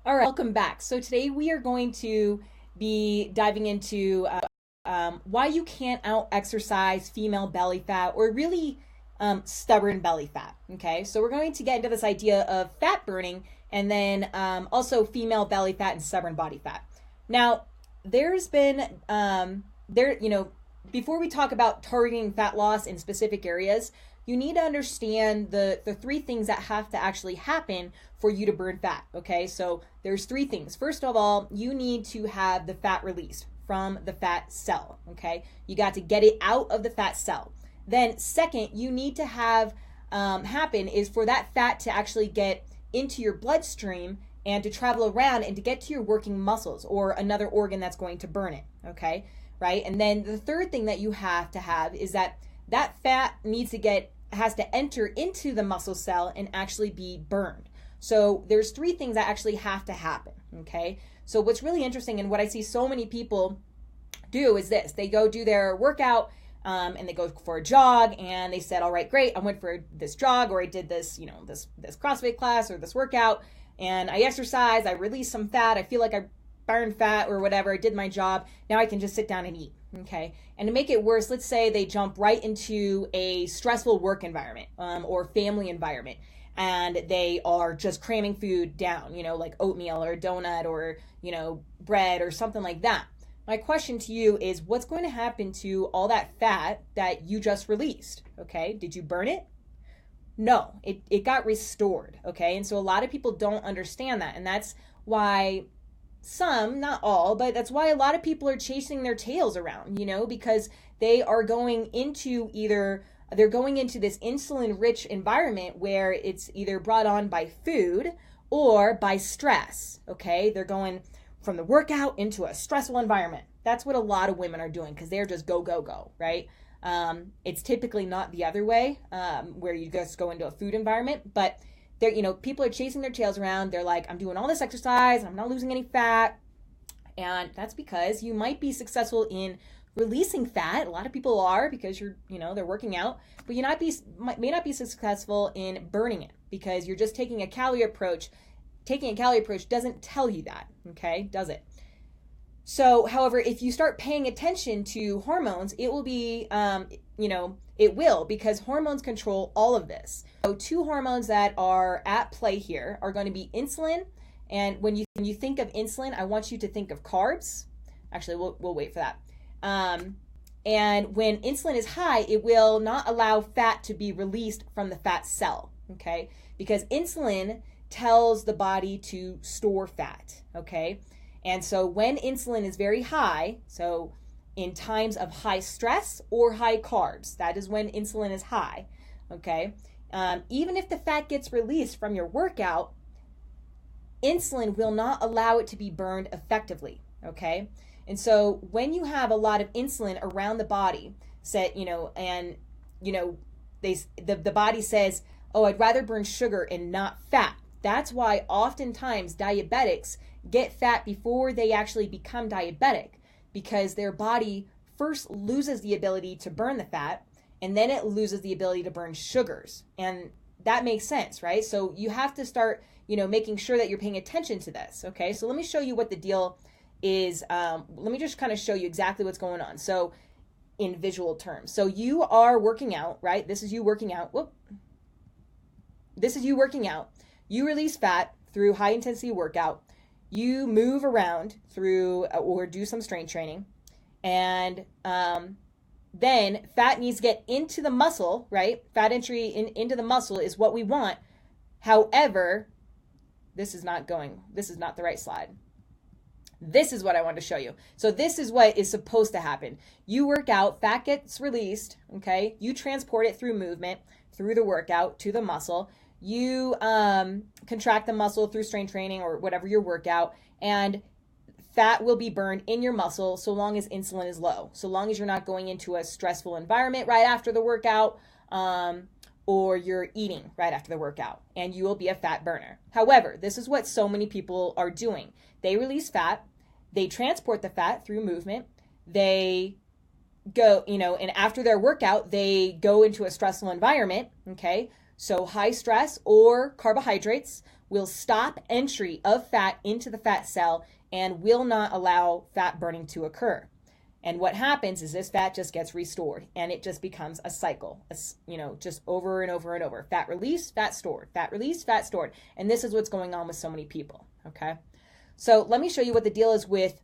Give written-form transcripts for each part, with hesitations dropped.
All right, welcome back. So today we are going to be diving into why you can't out exercise female belly fat or really stubborn belly fat. Okay, so we're going to get into this idea of fat burning and then also female belly fat and stubborn body fat. Now, there's been before we talk about targeting fat loss in specific areas, you need to understand the three things that have to actually happen for you to burn fat. Okay, so there's three things. First of all, you need to have the fat released from the fat cell. Okay, you got to get it out of the fat cell. Then second, you need to have happen is for that fat to actually get into your bloodstream and to travel around and to get to your working muscles or another organ that's going to burn it. Okay, right? And then the third thing that you have to have is that fat has to enter into the muscle cell and actually be burned. So there's three things that actually have to happen. Okay, so what's really interesting and what I see so many people do is this: they go do their workout and they go for a jog and they said, all right, great, I went for this jog, or I did this this CrossFit class or this workout, and I exercised, I released some fat, I feel like I burned fat or whatever, I did my job, now I can just sit down and eat. Okay, and to make it worse, let's say they jump right into a stressful work environment or family environment, and they are just cramming food down, like oatmeal or a donut or bread or something like that. My question to you is, what's going to happen to all that fat that you just released? Okay, did you burn it? No, it got restored. Okay, and so a lot of people don't understand that, and that's why some, not all, but that's why a lot of people are chasing their tails around, because they are going into they're going into this insulin rich environment where it's either brought on by food or by stress. Okay, they're going from the workout into a stressful environment. That's what a lot of women are doing because they're just go, go, go, right? It's typically not the other way, where you just go into a food environment, but people are chasing their tails around. They're like, I'm doing all this exercise and I'm not losing any fat. And that's because you might be successful in releasing fat. A lot of people are, because they're working out, but may not be successful in burning it because you're just taking a calorie approach. Taking a calorie approach doesn't tell you that, okay? Does it? So, however, if you start paying attention to hormones, it will be, it will, because hormones control all of this. So two hormones that are at play here are going to be insulin. And when you think of insulin, I want you to think of carbs. Actually, we'll wait for that. And when insulin is high, it will not allow fat to be released from the fat cell, okay? Because insulin tells the body to store fat, okay? And so when insulin is very high, so in times of high stress or high carbs, that is when insulin is high, okay? Even if the fat gets released from your workout, insulin will not allow it to be burned effectively, okay? And so when you have a lot of insulin around the body, the body says, oh, I'd rather burn sugar and not fat. That's why oftentimes diabetics get fat before they actually become diabetic, because their body first loses the ability to burn the fat, and then it loses the ability to burn sugars. And that makes sense, right? So you have to start, making sure that you're paying attention to this, okay? So let me show you what the deal is. Let me just kind of show you exactly what's going on. So in visual terms. So you are working out, right? This is you working out. This is you working out. You release fat through high intensity workout. You move around through or do some strength training, and then fat needs to get into the muscle, right? Fat entry into the muscle is what we want. However, this is not the right slide. This is what I want to show you. So this is what is supposed to happen. You work out, fat gets released, okay? You transport it through movement, through the workout to the muscle. You contract the muscle through strength training or whatever your workout, and fat will be burned in your muscle so long as insulin is low, so long as you're not going into a stressful environment right after the workout, or you're eating right after the workout, and you will be a fat burner. However, this is what so many people are doing. They release fat, they transport the fat through movement, they go, and after their workout, they go into a stressful environment, okay? So high stress or carbohydrates will stop entry of fat into the fat cell and will not allow fat burning to occur. And what happens is this fat just gets restored, and it just becomes a cycle, just over and over and over. Fat release, fat stored, fat release, fat stored. And this is what's going on with so many people, okay? So let me show you what the deal is with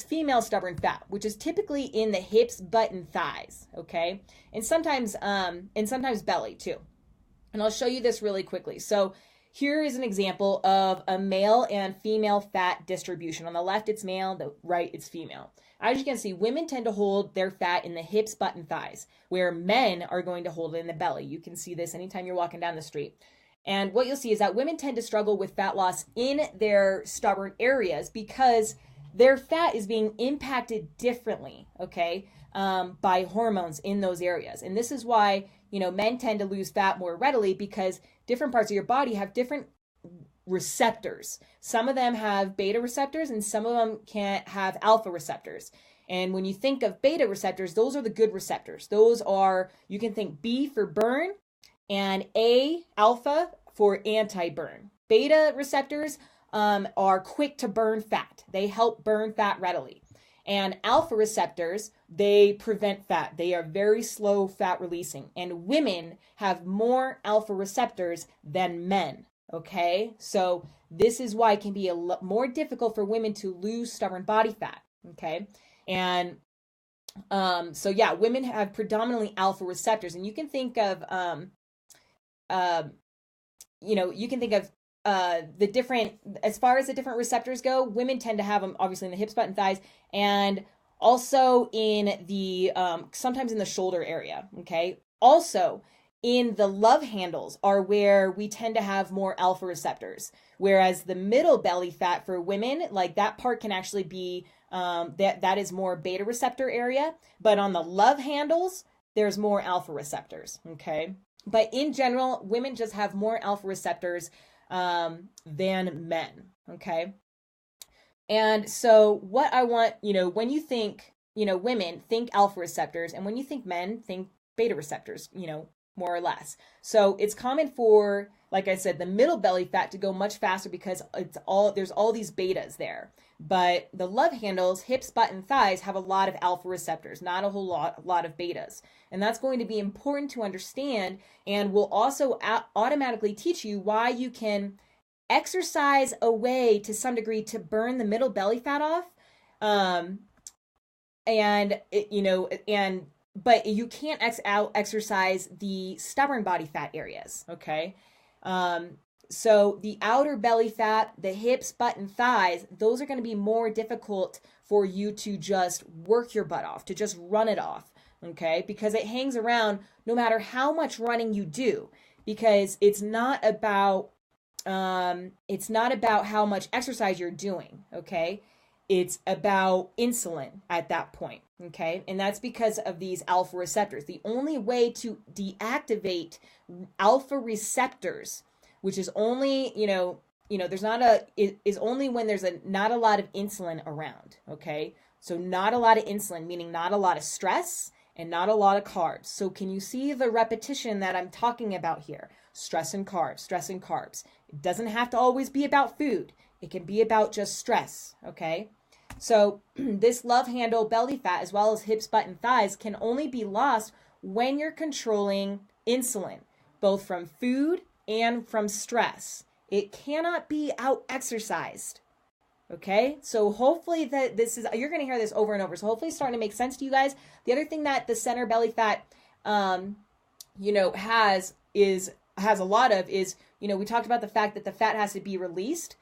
female stubborn fat, which is typically in the hips, butt, and thighs, okay? And sometimes belly too. And I'll show you this really quickly. So here is an example of a male and female fat distribution. On the left, it's male. The right, it's female. As you can see, women tend to hold their fat in the hips, butt, and thighs, where men are going to hold it in the belly. You can see this anytime you're walking down the street. And what you'll see is that women tend to struggle with fat loss in their stubborn areas because their fat is being impacted differently, okay, by hormones in those areas. And this is why, men tend to lose fat more readily because different parts of your body have different receptors. Some of them have beta receptors and some of them can't have alpha receptors. And when you think of beta receptors, those are the good receptors. Those are, you can think B for burn and alpha for anti-burn. Beta receptors are quick to burn fat. They help burn fat readily. And alpha receptors, they prevent fat. They are very slow fat releasing. And women have more alpha receptors than men, okay? So this is why it can be more difficult for women to lose stubborn body fat, okay? And women have predominantly alpha receptors. And you can think of, the different, as far as the different receptors go, women tend to have them obviously in the hips, butt, and thighs, and also in the, sometimes in the shoulder area, okay? Also, in the love handles are where we tend to have more alpha receptors, whereas the middle belly fat for women, like that part can actually be, that is more beta receptor area, but on the love handles, there's more alpha receptors, okay? But in general, women just have more alpha receptors than men, okay? And so what I want, when you think, women, think alpha receptors, and when you think men, think beta receptors, more or less. So it's common for, like I said, the middle belly fat to go much faster because there's all these betas there. But the love handles, hips, butt, and thighs have a lot of alpha receptors, not a whole lot of betas. And that's going to be important to understand, and will also automatically teach you why you can exercise a way to some degree to burn the middle belly fat off. But you can't exercise the stubborn body fat areas, okay? So the outer belly fat, the hips, butt, and thighs, those are going to be more difficult for you to just work your butt off, to just run it off, okay? Because it hangs around no matter how much running you do, because it's not about how much exercise you're doing, okay? It's about insulin at that point, okay? And that's because of these alpha receptors. The only way to deactivate alpha receptors, which is only, is only when there's not a lot of insulin around, okay? So not a lot of insulin, meaning not a lot of stress and not a lot of carbs. So can you see the repetition that I'm talking about here? Stress and carbs, stress and carbs. It doesn't have to always be about food. It can be about just stress, okay? So this love handle belly fat, as well as hips, butt, and thighs, can only be lost when you're controlling insulin, both from food and from stress. It cannot be out-exercised, okay? So hopefully you're going to hear this over and over. So hopefully it's starting to make sense to you guys. The other thing that the center belly fat, has a lot of is, we talked about the fact that the fat has to be released,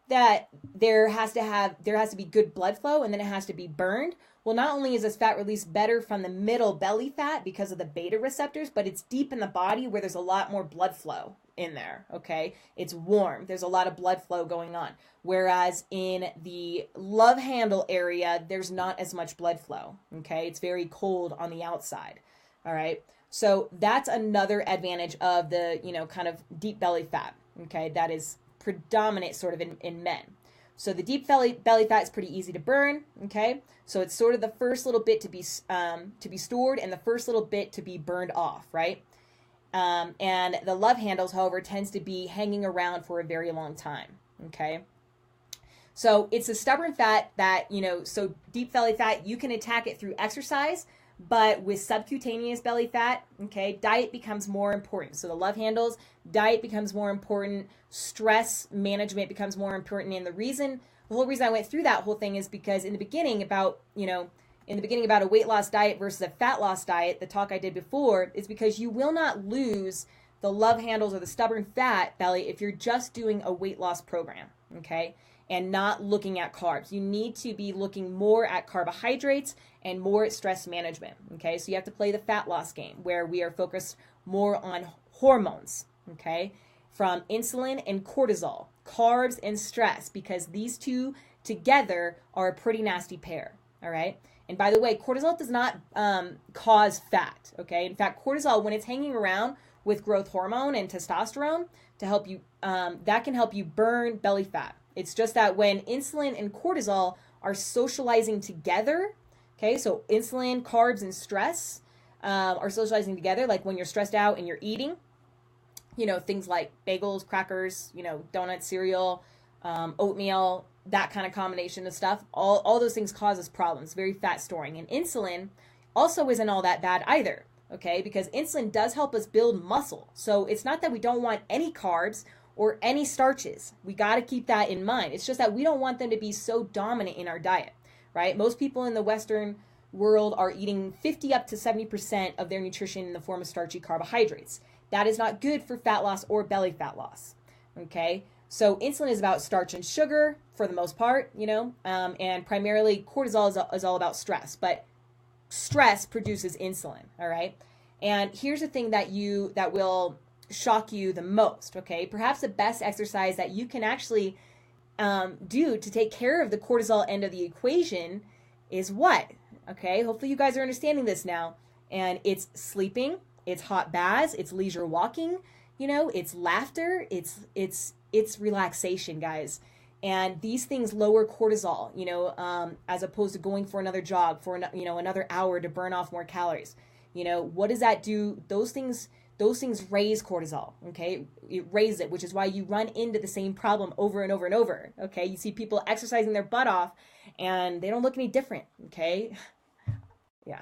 that there has to be good blood flow, and then it has to be burned. Well, not only is this fat release better from the middle belly fat because of the beta receptors, but it's deep in the body where there's a lot more blood flow in there, okay? It's warm. There's a lot of blood flow going on. Whereas in the love handle area, there's not as much blood flow, okay? It's very cold on the outside, all right? So that's another advantage of the, kind of deep belly fat, okay? That is predominant sort of in men. So the deep belly fat is pretty easy to burn, okay? So it's sort of the first little bit to be stored and the first little bit to be burned off, right? And the love handles, however, tends to be hanging around for a very long time. Okay. So it's a stubborn fat that, so deep belly fat, you can attack it through exercise, but with subcutaneous belly fat, okay, diet becomes more important. So the love handles, diet becomes more important, stress management becomes more important. And the whole reason I went through that whole thing is because in the beginning about a weight loss diet versus a fat loss diet, the talk I did before, is because you will not lose the love handles or the stubborn fat belly if you're just doing a weight loss program, okay? And not looking at carbs. You need to be looking more at carbohydrates and more at stress management, okay? So you have to play the fat loss game where we are focused more on hormones, okay? From insulin and cortisol, carbs and stress, because these two together are a pretty nasty pair, all right? And by the way, cortisol does not cause fat, okay? In fact, cortisol, when it's hanging around with growth hormone and testosterone to help you, that can help you burn belly fat. It's just that when insulin and cortisol are socializing together, okay, so insulin, carbs, and stress are socializing together, like when you're stressed out and you're eating, things like bagels, crackers, donuts, cereal, oatmeal, that kind of combination of stuff, all those things cause us problems, very fat storing. And insulin also isn't all that bad either, okay, because insulin does help us build muscle. So it's not that we don't want any carbs or any starches. We got to keep that in mind. It's just that we don't want them to be so dominant in our diet, right? Most people in the Western world are eating 50 up to 70% of their nutrition in the form of starchy carbohydrates. That is not good for fat loss or belly fat loss, okay? So insulin is about starch and sugar for the most part, and primarily cortisol is all about stress, but stress produces insulin, all right? And here's the thing that will shock you the most, okay? Perhaps the best exercise that you can actually do to take care of the cortisol end of the equation is what? Okay, hopefully you guys are understanding this now. And it's sleeping, it's hot baths, it's leisure walking, it's laughter, it's relaxation, guys. And these things lower cortisol, as opposed to going for another jog for another hour to burn off more calories. What does that do? Those things raise cortisol, okay? It raises it, which is why you run into the same problem over and over and over, okay? You see people exercising their butt off and they don't look any different, okay? Yeah.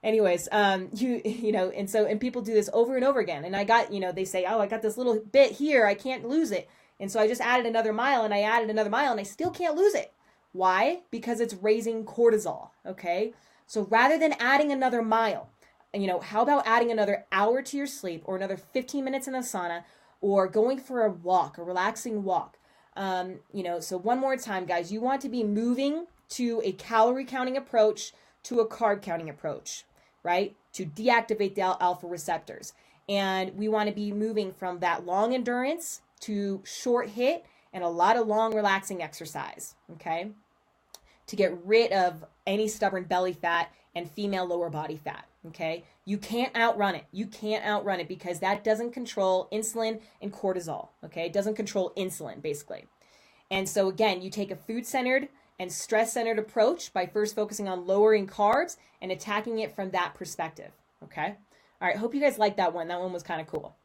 Anyways, and people do this over and over again. And I got, they say, oh, I got this little bit here, I can't lose it. And so I just added another mile and I added another mile and I still can't lose it. Why? Because it's raising cortisol, okay? So rather than adding another mile, how about adding another hour to your sleep or another 15 minutes in a sauna or going for a walk, a relaxing walk? So one more time, guys, you want to be moving to a calorie counting approach to a carb counting approach, right? To deactivate the alpha receptors. And we want to be moving from that long endurance to short hit and a lot of long relaxing exercise, okay? To get rid of any stubborn belly fat and female lower body fat, okay? You can't outrun it. You can't outrun it because that doesn't control insulin and cortisol, okay? It doesn't control insulin, basically. And so again, you take a food-centered and stress-centered approach by first focusing on lowering carbs and attacking it from that perspective, okay? All right, hope you guys liked that one. That one was kind of cool.